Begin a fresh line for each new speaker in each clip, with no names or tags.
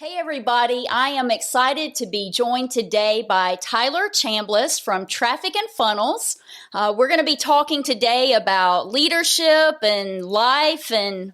Hey everybody, I am excited to be joined today by Tyler Chambliss from Traffic and Funnels. We're going to be talking today about leadership and life and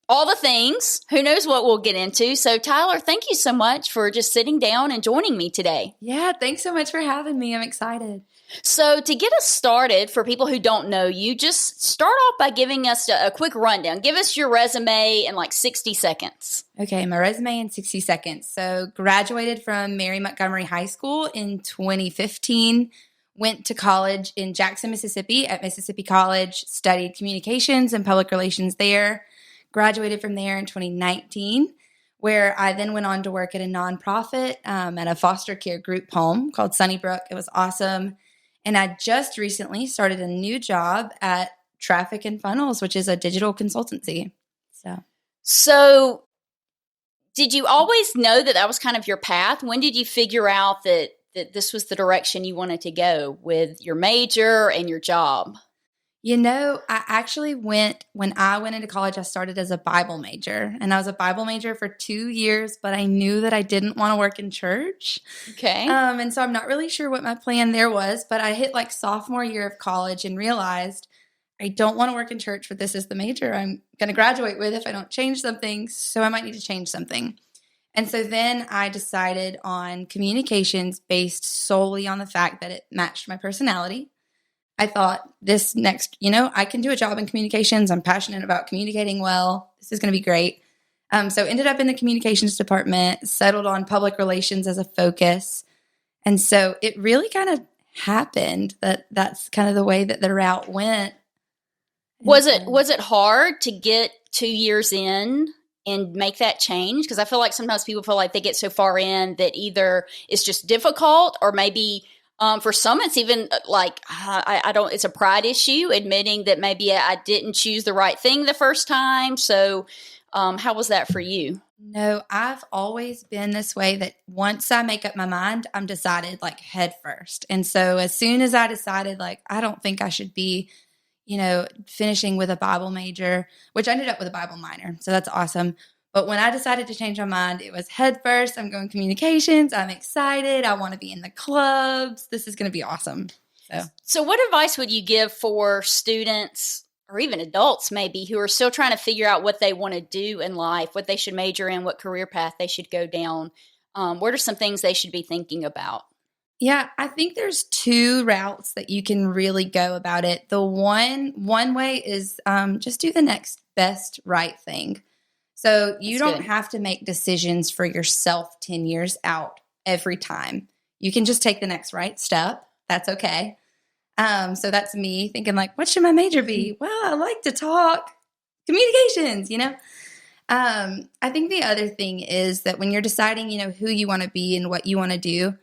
all the things. Who knows what we'll get into. So Tyler, thank you so much for just sitting down and joining me today.
Yeah, thanks so much for having me. I'm excited.
So to get us started, for people who don't know you, just start off by giving us a quick rundown. Give us your resume in like 60 seconds.
Okay, my resume in 60 seconds. So graduated from Mary Montgomery High School in 2015, went to college in Jackson, Mississippi at Mississippi College, studied communications and public relations there, graduated from there in 2019, where I then went on to work at a nonprofit at a foster care group home called Sunnybrook. It was awesome. And I just recently started a new job at Traffic and Funnels, which is a digital consultancy.
So did you always know that that was kind of your path? When did you figure out that this was the direction you wanted to go with your major and your job?
I actually when I went into college, I started as a Bible major, and I was a Bible major for 2 years, but I knew that I didn't want to work in church.
Okay.
And so I'm not really sure what my plan there was, but I hit like sophomore year of college and realized I don't want to work in church, but this is the major I'm going to graduate with if I don't change something, so I might need to change something. And so then I decided on communications based solely on the fact that it matched my personality. I thought I can do a job in communications. I'm passionate about communicating well. This is going to be great. So ended up in the communications department, settled on public relations as a focus. And so it really kind of happened that's kind of the way that the route went.
Was it hard to get 2 years in and make that change? Because I feel like sometimes people feel like they get so far in that either it's just difficult or maybe for some, it's even like, it's a pride issue, admitting that maybe I didn't choose the right thing the first time. So how was that for you?
No, I've always been this way that once I make up my mind, I'm decided like head first. And so as soon as I decided like, I don't think I should be, finishing with a Bible major, which I ended up with a Bible minor. So that's awesome. But when I decided to change my mind, it was head first. I'm going communications. I'm excited. I want to be in the clubs. This is going to be awesome.
So what advice would you give for students or even adults maybe who are still trying to figure out what they want to do in life, what they should major in, what career path they should go down? What are some things they should be thinking about?
Yeah, I think there's two routes that you can really go about it. The one way is just do the next best right thing. So you don't have to make decisions for yourself 10 years out every time. You can just take the next right step. That's okay. So that's me thinking like, what should my major be? Well, I like to talk communications, I think the other thing is that when you're deciding, who you want to be and what you want to do,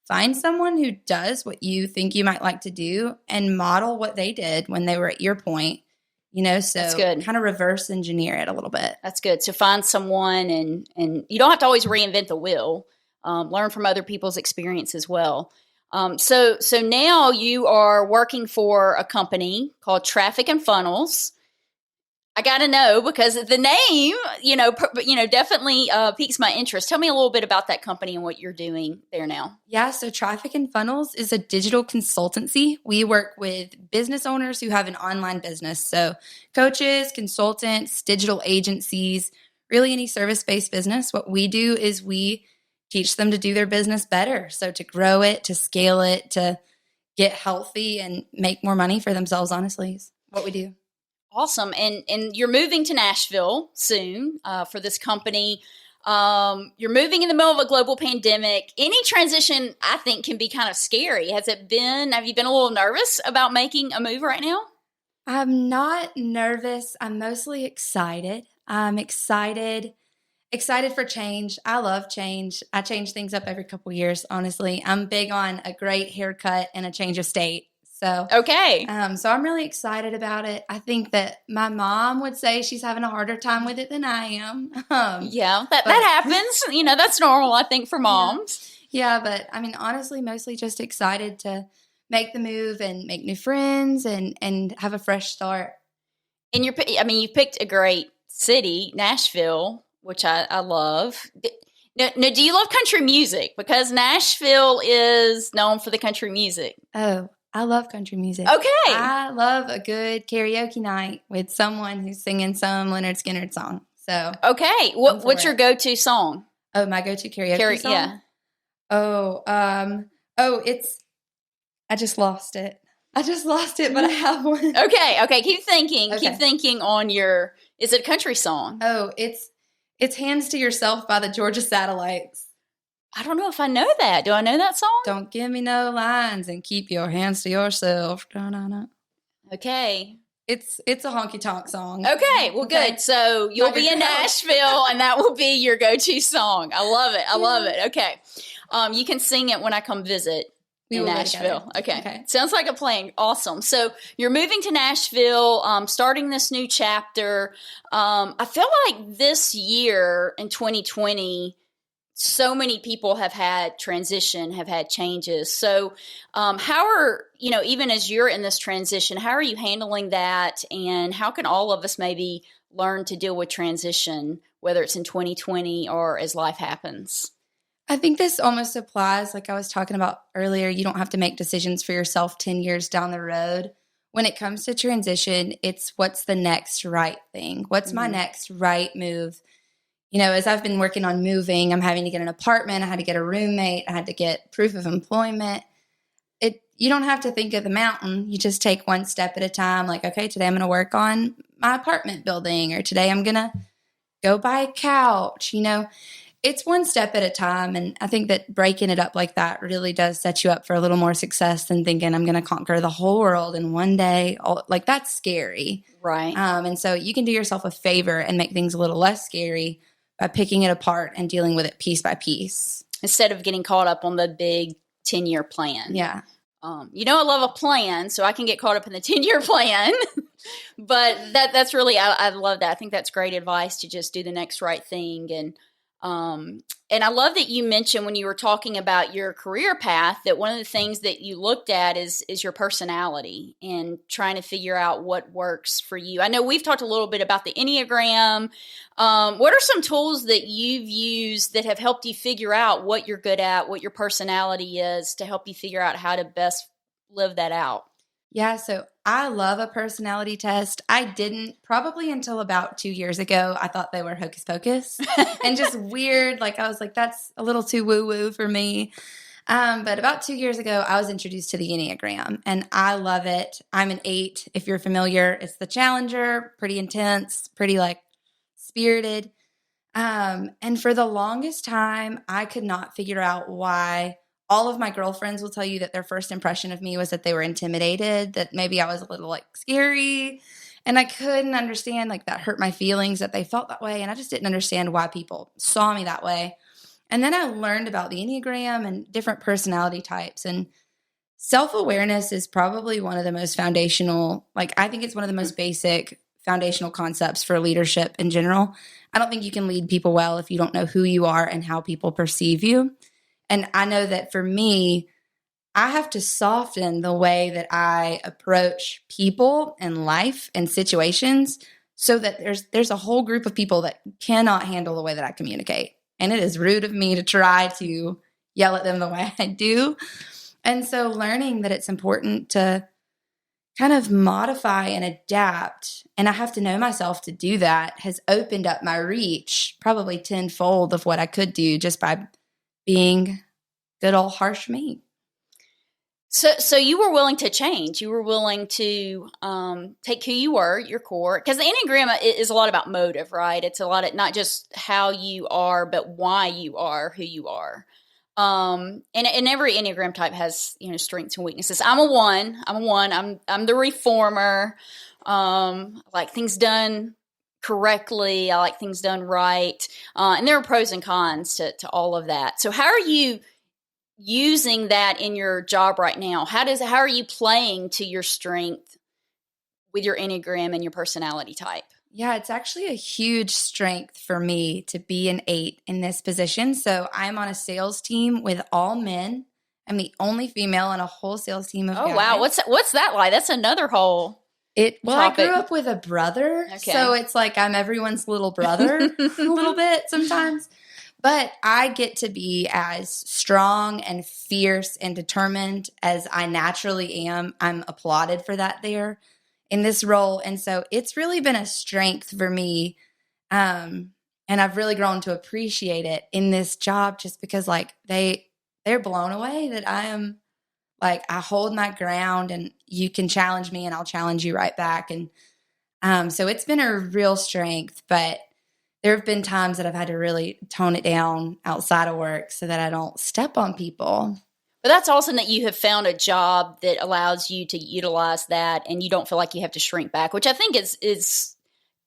find someone who does what you think you might like to do and model what they did when they were at your point. So
That's good.
Kind of reverse engineer it a little bit.
That's good. So find someone and you don't have to always reinvent the wheel. Learn from other people's experience as well. So now you are working for a company called Traffic and Funnels. I got to know because the name, definitely piques my interest. Tell me a little bit about that company and what you're doing there now.
Yeah, so Traffic and Funnels is a digital consultancy. We work with business owners who have an online business. So coaches, consultants, digital agencies, really any service-based business. What we do is we teach them to do their business better. So to grow it, to scale it, to get healthy and make more money for themselves, honestly, is what we do.
Awesome. And you're moving to Nashville soon for this company. You're moving in the middle of a global pandemic. Any transition, I think, can be kind of scary. Have you been a little nervous about making a move right now?
I'm not nervous. I'm mostly excited. I'm excited for change. I love change. I change things up every couple years, honestly. I'm big on a great haircut and a change of state. So
okay.
So I'm really excited about it. I think that my mom would say she's having a harder time with it than I am.
Yeah, that happens. That's normal, I think, for moms.
Yeah, but I mean, honestly, mostly just excited to make the move and make new friends and have a fresh start.
And you've picked a great city, Nashville, which I love. Now, do you love country music? Because Nashville is known for the country music.
Oh, I love country music.
Okay.
I love a good karaoke night with someone who's singing some Leonard Skinner song. So
okay, what's your go-to song?
Oh, my go-to karaoke song?
Yeah.
It's I just lost it. But I have one.
Okay. Keep thinking. Okay. Keep thinking on your. Is it a country song?
Oh, it's "Hands to Yourself" by the Georgia Satellites.
I don't know if I know that. Do I know that song?
Don't give me no lines and keep your hands to yourself. Da-da-da.
Okay.
It's a honky tonk song.
Okay, well, good. So you'll be in Nashville, and that will be your go-to song. I love it. I love it. Okay, you can sing it when I come visit in Nashville. Okay, sounds like a plan. Awesome. So you're moving to Nashville, starting this new chapter. I feel like this year in 2020. So many people have had transition, have had changes. So how are, even as you're in this transition, how are you handling that? And how can all of us maybe learn to deal with transition, whether it's in 2020 or as life happens?
I think this almost applies, like I was talking about earlier, you don't have to make decisions for yourself 10 years down the road. When it comes to transition, it's what's the next right thing? What's my next right move? As I've been working on moving, I'm having to get an apartment. I had to get a roommate. I had to get proof of employment. You don't have to think of the mountain. You just take one step at a time. Like, okay, today I'm going to work on my apartment building, or today I'm going to go buy a couch. It's one step at a time. And I think that breaking it up like that really does set you up for a little more success than thinking I'm going to conquer the whole world in one day. Like, that's scary.
Right.
And so you can do yourself a favor and make things a little less scary by picking it apart and dealing with it piece by piece.
Instead of getting caught up on the big 10-year plan.
Yeah.
I love a plan, so I can get caught up in the 10-year plan. But that's really, I love that. I think that's great advice to just do the next right thing. And I love that you mentioned when you were talking about your career path that one of the things that you looked at is your personality and trying to figure out what works for you. I know we've talked a little bit about the Enneagram. What are some tools that you've used that have helped you figure out what you're good at, what your personality is, to help you figure out how to best live that out?
Yeah, so I love a personality test. I didn't probably until about 2 years ago. I thought they were hocus pocus and just weird. Like, I was like, that's a little too woo-woo for me. But about 2 years ago, I was introduced to the Enneagram, and I love it. I'm an 8. If you're familiar, it's the challenger, pretty intense, pretty spirited. And for the longest time, I could not figure out why. All of my girlfriends will tell you that their first impression of me was that they were intimidated, that maybe I was a little scary. And I couldn't understand, that hurt my feelings that they felt that way. And I just didn't understand why people saw me that way. And then I learned about the Enneagram and different personality types. And self-awareness is probably one of the most foundational, I think it's one of the most basic foundational concepts for leadership in general. I don't think you can lead people well if you don't know who you are and how people perceive you. And I know that for me, I have to soften the way that I approach people and life and situations so that there's a whole group of people that cannot handle the way that I communicate. And it is rude of me to try to yell at them the way I do. And so learning that it's important to kind of modify and adapt, and I have to know myself to do that, has opened up my reach probably tenfold of what I could do just by being good old harsh me.
So you were willing to change. You were willing to take who you were, your core, because the Enneagram is a lot about motive, right? It's a lot of not just how you are, but why you are who you are. And every Enneagram type has, strengths and weaknesses. I'm a 1. I'm the reformer. I like things done correctly. I like things done right. And there are pros and cons to all of that. So how are you using that in your job right now? How are you playing to your strength with your Enneagram and your personality type?
Yeah, it's actually a huge strength for me to be an 8 in this position. So I'm on a sales team with all men. I'm the only female on a whole sales team of guys.
Oh, wow. What's that like? That's another whole.
I grew up with a brother, so it's like I'm everyone's little brother a little bit sometimes. But I get to be as strong and fierce and determined as I naturally am. I'm applauded for that there in this role. And so it's really been a strength for me. And I've really grown to appreciate it in this job just because like they're blown away that I am like, I hold my ground and you can challenge me and I'll challenge you right back. And so it's been a real strength, but there have been times that I've had to really tone it down outside of work so that I don't step on people.
But that's awesome that you have found a job that allows you to utilize that and you don't feel like you have to shrink back, which I think is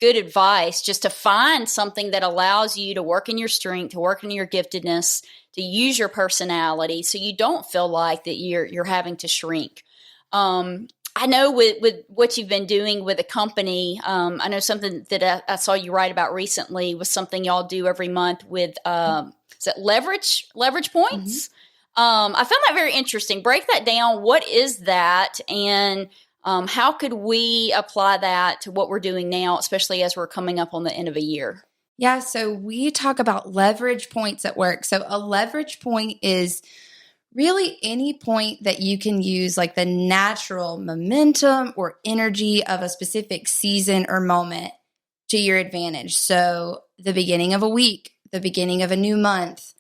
good advice, just to find something that allows you to work in your strength, to work in your giftedness, to use your personality so you don't feel like that you're having to shrink. I know with what you've been doing with a company, I know something that I saw you write about recently was something y'all do every month with, is it leverage points? Mm-hmm. I found that very interesting. Break that down. What is that? And how could we apply that to what we're doing now, especially as we're coming up on the end of a year?
Yeah, so we talk about leverage points at work. So a leverage point is really any point that you can use like the natural momentum or energy of a specific season or moment to your advantage. So the beginning of a week, the beginning of a new month,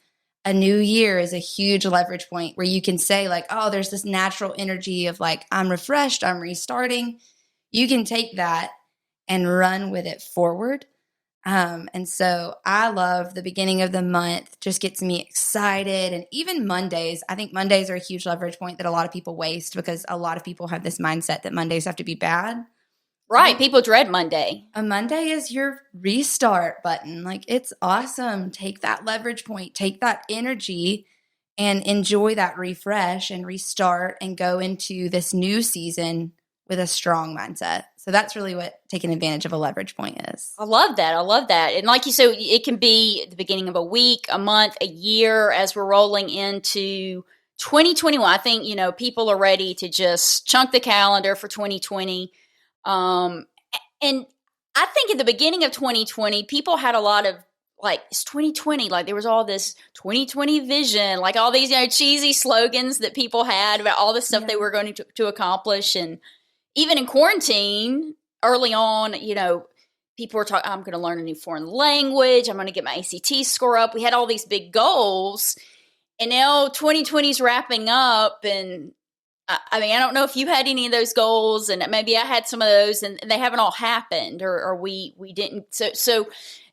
a new year is a huge leverage point where you can say like, oh, there's this natural energy of like, I'm refreshed, I'm restarting. You can take that and run with it forward. And so I love the beginning of the month, just gets me excited. And even Mondays, I think Mondays are a huge leverage point that a lot of people waste because a lot of people have this mindset that Mondays have to be bad.
Right. People dread Monday.
A Monday is your restart button. Like it's awesome. Take that leverage point, take that energy and enjoy that refresh and restart and go into this new season with a strong mindset. So that's really what taking advantage of a leverage point is.
I love that. And like you said, it can be the beginning of a week, a month, a year as we're rolling into 2021. I think, people are ready to just chunk the calendar for 2020. And I think at the beginning of 2020, people had a lot of like, it's 2020. Like there was all this 2020 vision, like all these cheesy slogans that people had about all the stuff they were going to accomplish. And even in quarantine, early on, people were talking, I'm going to learn a new foreign language. I'm going to get my ACT score up. We had all these big goals. And now 2020 is wrapping up. And I don't know if you had any of those goals. And maybe I had some of those and they haven't all happened or we didn't. So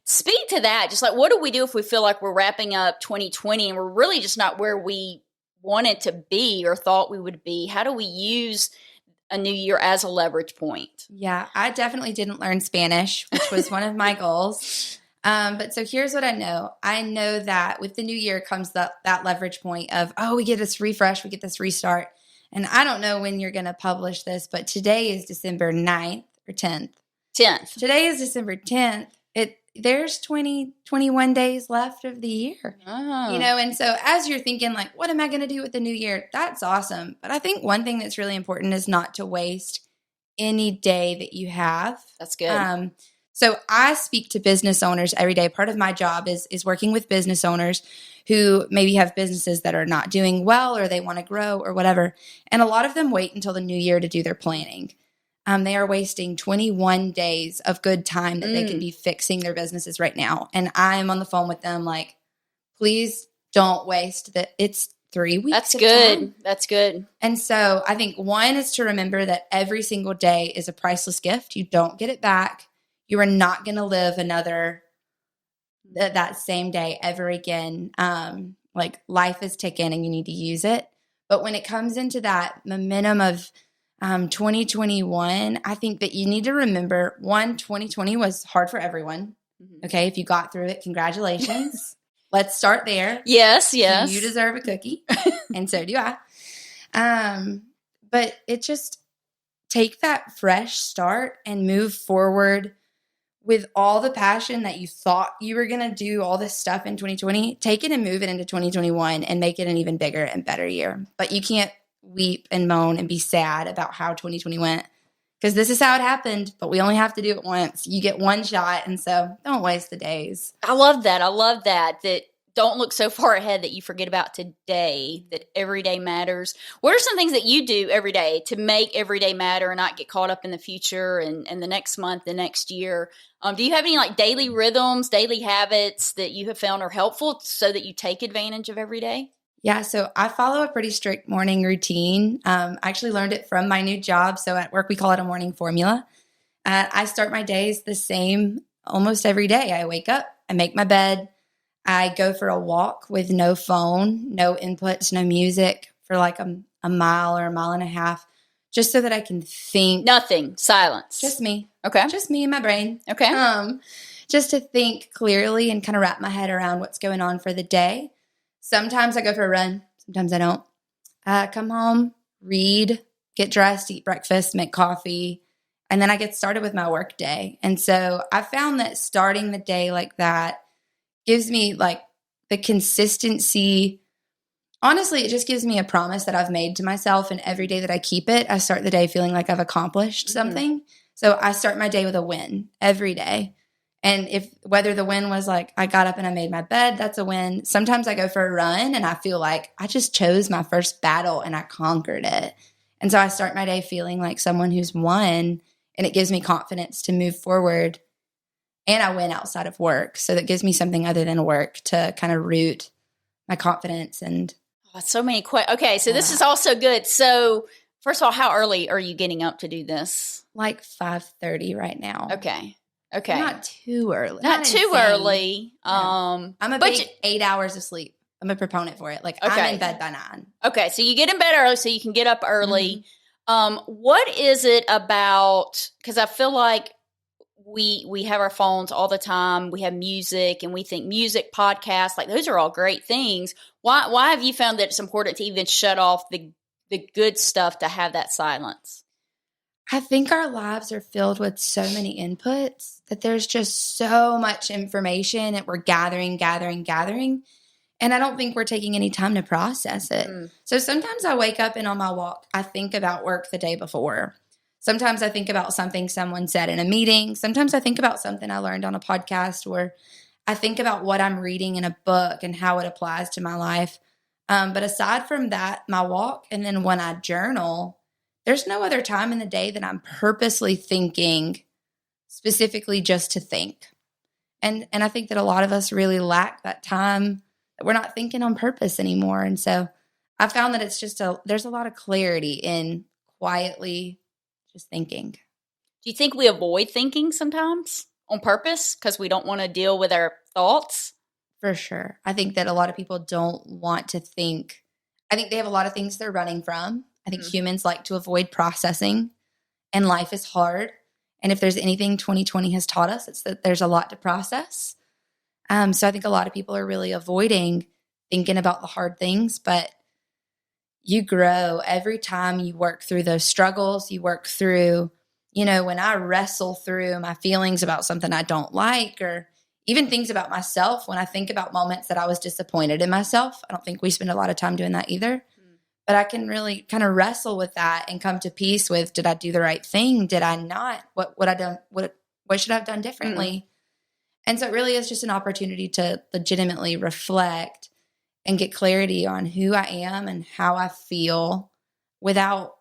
speak to that. Just like, what do we do if we feel like we're wrapping up 2020 and we're really just not where we wanted to be or thought we would be? How do we use a new year as a leverage point?
Yeah, I definitely didn't learn Spanish, which was one of my goals. But so here's what I know. I know that with the new year comes that leverage point of, we get this refresh, we get this restart. And I don't know when you're going to publish this, but today is December 9th or 10th.
10th.
Today is December 10th. There's 21 days left of the year, and so as you're thinking like, what am I going to do with the new year? That's awesome. But I think one thing that's really important is not to waste any day that you have.
That's good.
So I speak to business owners every day. Part of my job is working with business owners who maybe have businesses that are not doing well or they want to grow or whatever. And a lot of them wait until the new year to do their planning. They are wasting 21 days of good time that they can be fixing their businesses right now. And I'm on the phone with them like, please don't waste that. It's 3 weeks.
That's good. Time. That's good.
And so I think one is to remember that every single day is a priceless gift. You don't get it back. You are not going to live that same day ever again. Like life is ticking and you need to use it. But when it comes into that momentum of 2021, I think that you need to remember 2020 was hard for everyone. Mm-hmm. Okay. If you got through it, congratulations. Let's start there.
Yes.
You deserve a cookie. And so do I. But it just take that fresh start and move forward with all the passion that you thought you were going to do all this stuff in 2020. Take it and move it into 2021 and make it an even bigger and better year. But you can't weep and moan and be sad about how 2020 went. because this is how it happened, but we only have to do it once. You get one shot, and so don't waste the days.
I love that. That don't look so far ahead that you forget about today, that every day matters. What are some things that you do every day to make every day matter and not get caught up in the future and the next month, the next year? Do you have any like daily rhythms, daily habits that you have found are helpful so that you take advantage of every day?
Yeah, so I follow a pretty strict morning routine. I actually learned it from my new job. So at work, we call it a morning formula. I start my days the same almost every day. I wake up, I make my bed, I go for a walk with no phone, no inputs, no music for like a mile or a mile and a half, just so that I can think.
Nothing. Silence.
Just me.
Okay.
Just me and my brain.
Okay.
Just to think clearly and kind of wrap my head around what's going on for the day. Sometimes I go for a run. Sometimes I don't. Come home, read, get dressed, eat breakfast, make coffee, and then I get started with my work day. And so I found that starting the day like that gives me like the consistency. Honestly, it just gives me a promise that I've made to myself, and every day that I keep it, I start the day feeling like I've accomplished something. So I start my day with a win every day. And if whether the win was like I got up and I made my bed, that's a win. Sometimes I go for a run and I feel like I just chose my first battle and I conquered it. And so I start my day feeling like someone who's won, and it gives me confidence to move forward. And I win outside of work. So that gives me something other than work to kind of root my confidence. And
so many questions. Okay, so this is also good. So first of all, how early are you getting up to do this?
Like 5:30 right now.
Okay.
Not too early.
Not too
insane.
Early.
I'm a big 8 hours of sleep. I'm a proponent for it. Like I'm in bed by 9.
Okay, so you get in bed early so you can get up early. What is it about, because I feel like we have our phones all the time. We have music, and we think music, podcasts, like those are all great things. Why have you found that it's important to even shut off the good stuff to have that silence?
I think our lives are filled with so many inputs that there's just so much information that we're gathering. And I don't think we're taking any time to process it. So sometimes I wake up and on my walk, I think about work the day before. Sometimes I think about something someone said in a meeting. Sometimes I think about something I learned on a podcast, or I think about what I'm reading in a book and how it applies to my life. But aside from that, my walk, and then when I journal, there's no other time in the day that I'm purposely thinking specifically just to think. And I think that a lot of us really lack that time, that we're not thinking on purpose anymore. And so I found that it's just there's a lot of clarity in quietly just thinking.
Do you think we avoid thinking sometimes on purpose because we don't want to deal with our thoughts?
For sure. I think that a lot of people don't want to think. I think they have a lot of things they're running from. I think humans like to avoid processing, and life is hard. And if there's anything 2020 has taught us, it's that there's a lot to process. So I think a lot of people are really avoiding thinking about the hard things, but you grow every time you work through those struggles. You work through, when I wrestle through my feelings about something I don't like, or even things about myself, when I think about moments that I was disappointed in myself. I don't think we spend a lot of time doing that either. But I can really kind of wrestle with that and come to peace with, did I do the right thing? Did I not? What I done? What should I have done differently? And so it really is just an opportunity to legitimately reflect and get clarity on who I am and how I feel without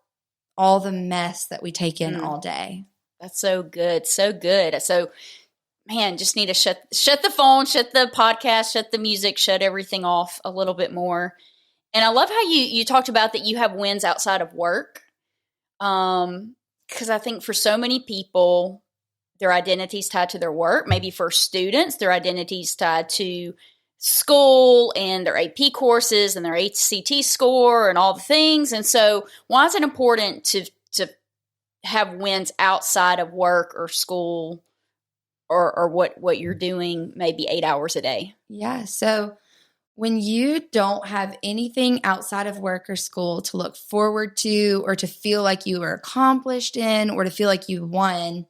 all the mess that we take in all day.
That's so good. So good. So, man, just need to shut the phone, shut the podcast, shut the music, shut everything off a little bit more. And I love how you talked about that you have wins outside of work. Because I think for so many people, their identity is tied to their work. Maybe for students, their identity is tied to school and their AP courses and their ACT score and all the things. And so why is it important to have wins outside of work or school or what you're doing maybe 8 hours a day?
Yeah. So when you don't have anything outside of work or school to look forward to, or to feel like you were accomplished in, or to feel like you won,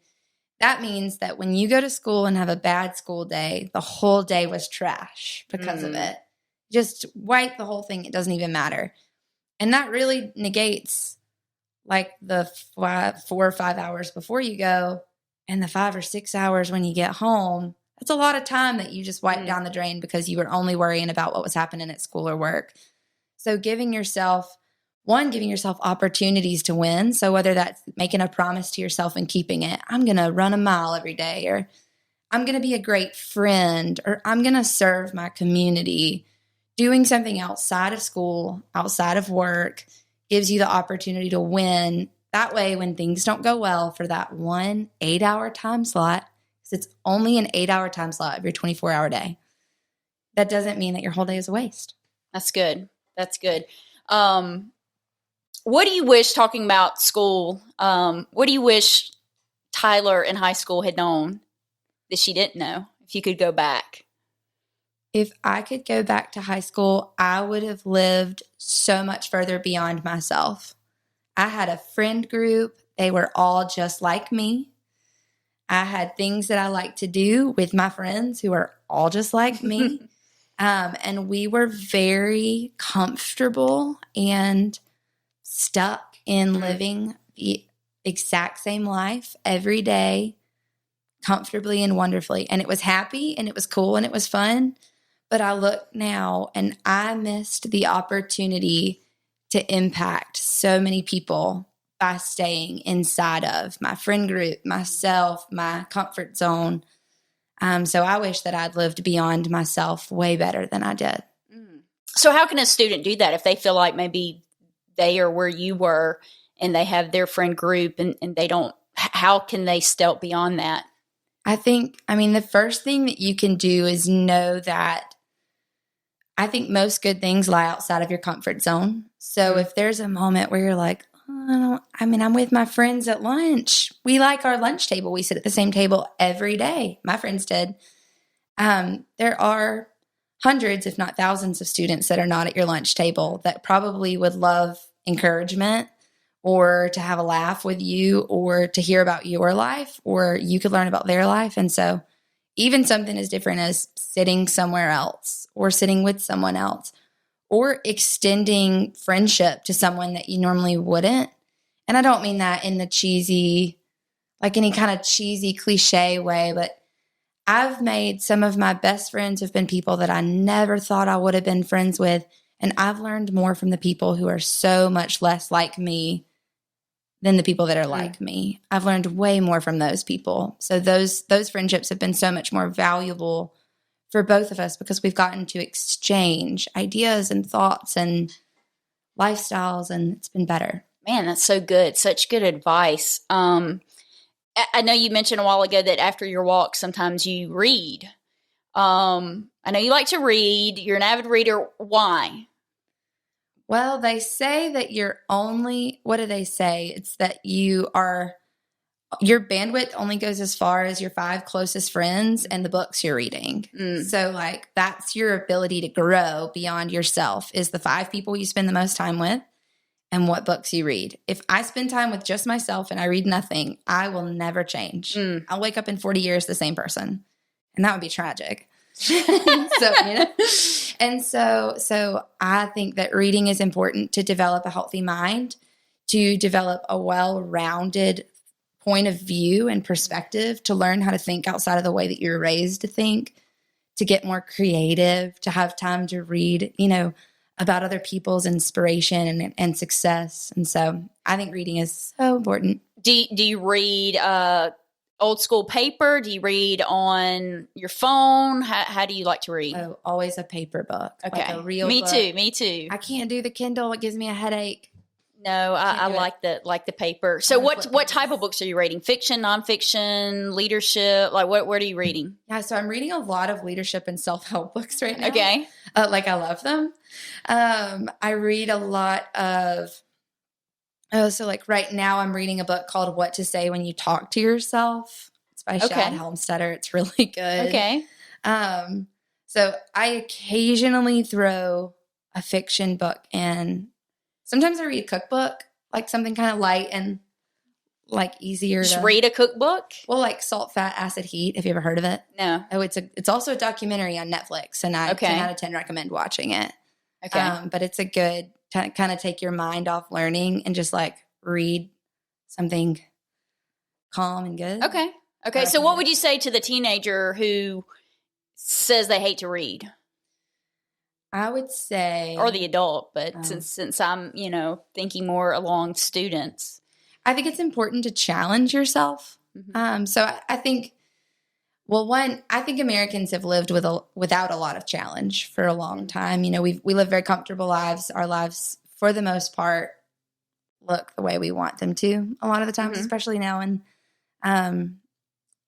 that means that when you go to school and have a bad school day, the whole day was trash because of it. Just wipe the whole thing. It doesn't even matter. And that really negates like the 4 or 5 hours before you go and the 5 or 6 hours when you get home. That's a lot of time that you just wiped down the drain because you were only worrying about what was happening at school or work. So giving yourself opportunities to win. So whether that's making a promise to yourself and keeping it, I'm going to run a mile every day, or I'm going to be a great friend, or I'm going to serve my community. Doing something outside of school, outside of work, gives you the opportunity to win. That way, when things don't go well for that 1 8-hour time slot, because it's only an 8-hour time slot of your 24-hour day, that doesn't mean that your whole day is a waste.
That's good. That's good. What do you wish, talking about school, what do you wish Tyler in high school had known that she didn't know, if you could go back?
If I could go back to high school, I would have lived so much further beyond myself. I had a friend group. They were all just like me. I had things that I liked to do with my friends who are all just like me. And we were very comfortable and stuck in living the exact same life every day, comfortably and wonderfully. And it was happy and it was cool and it was fun. But I look now and I missed the opportunity to impact so many people by staying inside of my friend group, myself, my comfort zone. So I wish that I'd lived beyond myself way better than I did.
So how can a student do that if they feel like maybe they are where you were and they have their friend group and they don't, how can they step beyond that?
The first thing that you can do is know that I think most good things lie outside of your comfort zone. So if there's a moment where you're like, I'm with my friends at lunch. We like our lunch table. We sit at the same table every day. My friends did. There are hundreds, if not thousands, of students that are not at your lunch table that probably would love encouragement or to have a laugh with you or to hear about your life, or you could learn about their life. And so even something as different as sitting somewhere else or sitting with someone else or extending friendship to someone that you normally wouldn't. And I don't mean that in the cheesy, like any kind of cheesy cliche way, but I've made some of my best friends have been people that I never thought I would have been friends with. And I've learned more from the people who are so much less like me than the people that are like me. I've learned way more from those people. So those friendships have been so much more valuable for both of us because we've gotten to exchange ideas and thoughts and lifestyles, and it's been better.
Man, that's so good. Such good advice. I know you mentioned a while ago that after your walk, sometimes you read. I know you like to read. You're an avid reader. Why?
Well, they say that what do they say? It's that your bandwidth only goes as far as your 5 closest friends and the books you're reading. So like that's your ability to grow beyond yourself is the 5 people you spend the most time with and what books you read. If I spend time with just myself and I read nothing, I will never change. I'll wake up in 40 years the same person, and that would be tragic. So I think that reading is important to develop a healthy mind, to develop a well-rounded point of view and perspective, to learn how to think outside of the way that you're raised to think, to get more creative, to have time to read, about other people's inspiration and success. And so I think reading is so important.
Do you read old school paper? Do you read on your phone? How do you like to read?
Oh, always a paper book.
Okay.
Like a real
Me
book.
too. Me too.
I can't do the Kindle. It gives me a headache.
No, I like the paper. So what type of books are you reading? Fiction, nonfiction, leadership? Like what are you reading?
Yeah, so I'm reading a lot of leadership and self-help books right now.
Okay.
I love them. I read a lot of so like right now I'm reading a book called What to Say When You Talk to Yourself. It's by Shad Helmstetter. It's really good.
Okay.
So I occasionally throw a fiction book in. Sometimes I read a cookbook, like something kind of light and like easier.
Just read a cookbook?
Well, like Salt, Fat, Acid, Heat. Have you ever heard of it?
No.
Oh, it's also a documentary on Netflix, and I 10 out of 10 recommend watching it.
Okay.
But it's a good kind of take your mind off learning and just like read something calm and good.
Okay. So what would you say to the teenager who says they hate to read?
I would say,
or the adult, but since I'm, thinking more along students.
I think it's important to challenge yourself. Mm-hmm. So I think, I think Americans have lived without a lot of challenge for a long time. We live very comfortable lives. Our lives, for the most part, look the way we want them to a lot of the times, mm-hmm. especially now. And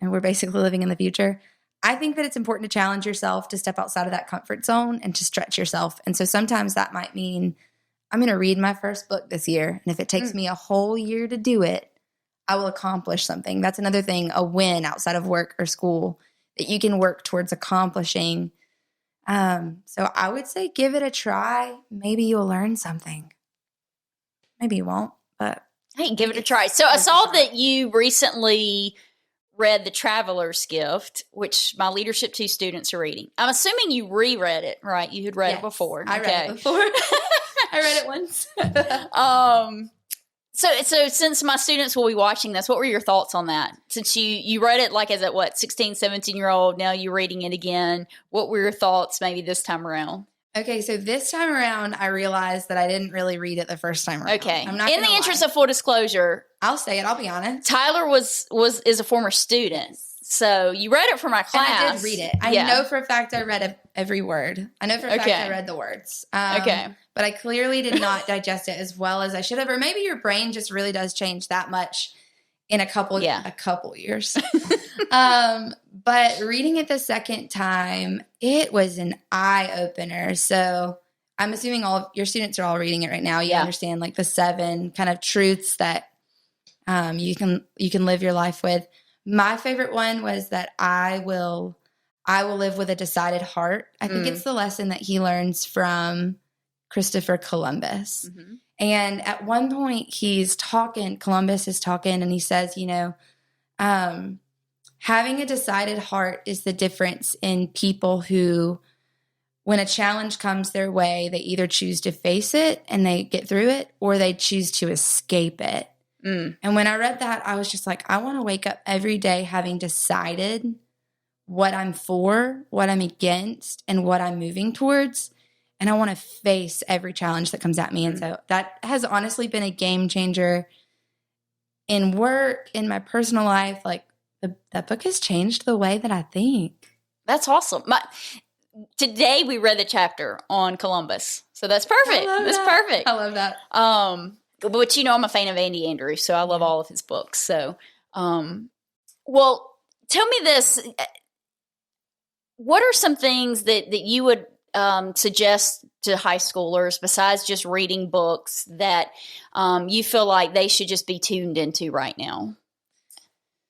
we're basically living in the future. I think that it's important to challenge yourself, to step outside of that comfort zone and to stretch yourself. And so sometimes that might mean I'm going to read my first book this year. And if it takes me a whole year to do it, I will accomplish something. That's another thing, a win outside of work or school that you can work towards accomplishing. So I would say give it a try. Maybe you'll learn something. Maybe you won't, but
hey, give it a try. So I saw that you recently read The Traveler's Gift, which my Leadership 2 students are reading. I'm assuming you reread it, right? You had read it before.
I read it before. I read it once.
So since my students will be watching this, what were your thoughts on that? Since you read it like as a 16, 17-year-old, now you're reading it again. What were your thoughts maybe this time around?
Okay, so this time around, I realized that I didn't really read it the first time around.
Okay. In the interest of full disclosure,
I'll say it. I'll be honest.
Tyler is a former student, so you read it for my class.
And I did read it. I know for a fact I read every word. I know for a fact I read the words. But I clearly did not digest it as well as I should have. Or maybe your brain just really does change that much in a couple years. But reading it the second time, it was an eye-opener. So I'm assuming all of your students are all reading it right now. You understand like the 7 kind of truths that you can live your life with. My favorite one was that I will live with a decided heart. I think it's the lesson that he learns from Christopher Columbus. Mm-hmm. And at one point Columbus is talking, and he says, having a decided heart is the difference in people who, when a challenge comes their way, they either choose to face it and they get through it, or they choose to escape it. And when I read that, I was just like, I want to wake up every day having decided what I'm for, what I'm against, and what I'm moving towards. And I want to face every challenge that comes at me. And so that has honestly been a game changer in work, in my personal life. Like that book has changed the way that I think.
That's awesome. Today we read the chapter on Columbus. So that's perfect. Perfect.
I love that.
But I'm a fan of Andy Andrews, so I love all of his books. So, well, tell me this. What are some things that you would suggest to high schoolers besides just reading books that you feel like they should just be tuned into right now?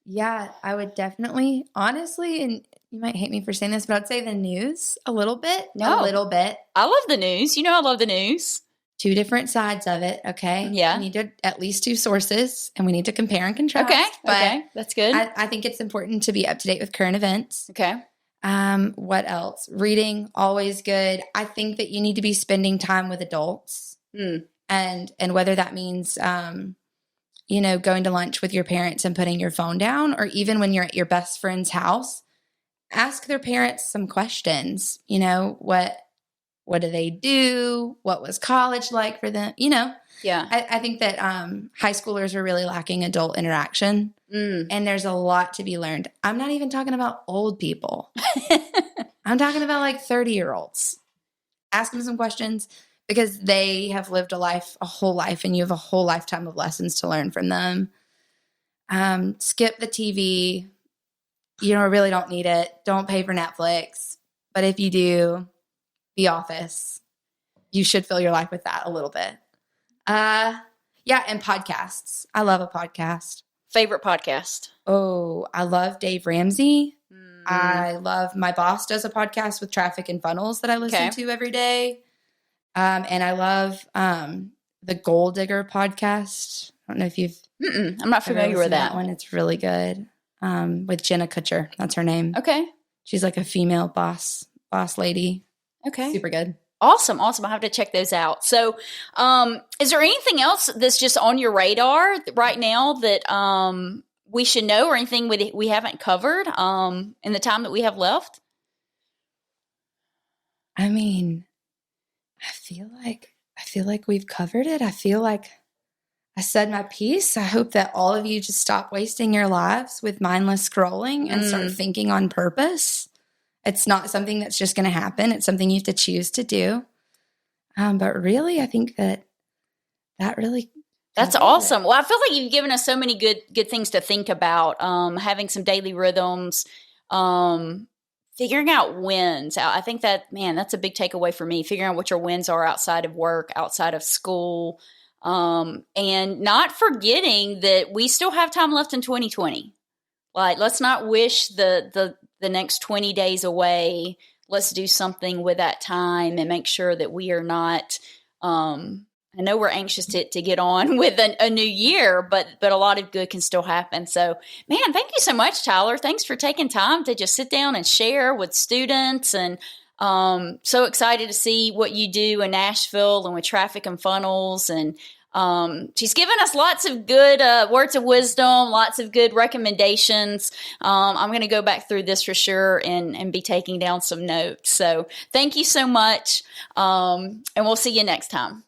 Yeah, I would definitely, honestly, and you might hate me for saying this, but I'd say the news a little bit.
No.
A little bit.
I love the news. I love the news.
2 different sides of it, okay?
Yeah.
We need to at least 2 sources, and we need to compare and contrast.
Okay, that's good.
I think it's important to be up to date with current events.
Okay.
What else? Reading, always good. I think that you need to be spending time with adults. And whether that means, going to lunch with your parents and putting your phone down, or even when you're at your best friend's house, ask their parents some questions. What do they do? What was college like for them? Yeah. I think that high schoolers are really lacking adult interaction. And there's a lot to be learned. I'm not even talking about old people. I'm talking about like 30-year-olds. Ask them some questions because they have lived a whole life, and you have a whole lifetime of lessons to learn from them. Skip the TV. Really don't need it. Don't pay for Netflix. But if you do, The Office, you should fill your life with that a little bit. And podcasts. I love a podcast.
Favorite podcast?
Oh, I love Dave Ramsey. I love, my boss does a podcast with Traffic and Funnels that I listen to every day. And I love the Gold Digger podcast. I don't know if you've...
I'm not familiar with that
one. It's really good. With Jenna Kutcher. That's her name.
Okay.
She's like a female boss lady.
Okay.
Super good.
Awesome. Awesome. I'll have to check those out. So, is there anything else that's just on your radar right now that we should know, or anything we haven't covered in the time that we have left?
I mean, I feel like we've covered it. I feel like I said my piece. I hope that all of you just stop wasting your lives with mindless scrolling and start thinking on purpose. It's not something that's just going to happen. It's something you have to choose to do. But really, I think that really.
That's awesome. Well, I feel like you've given us so many good things to think about. Having some daily rhythms, figuring out wins. I think that's a big takeaway for me. Figuring out what your wins are outside of work, outside of school, and not forgetting that we still have time left in 2020. Like, let's not wish the next 20 days away. Let's do something with that time and make sure that we are not, I know we're anxious to get on with a new year, but a lot of good can still happen. So, man, thank you so much, Tyler. Thanks for taking time to just sit down and share with students. And so excited to see what you do in Nashville and with traffic and funnels. And she's given us lots of good words of wisdom, lots of good recommendations. I'm going to go back through this for sure and be taking down some notes. So thank you so much. And we'll see you next time.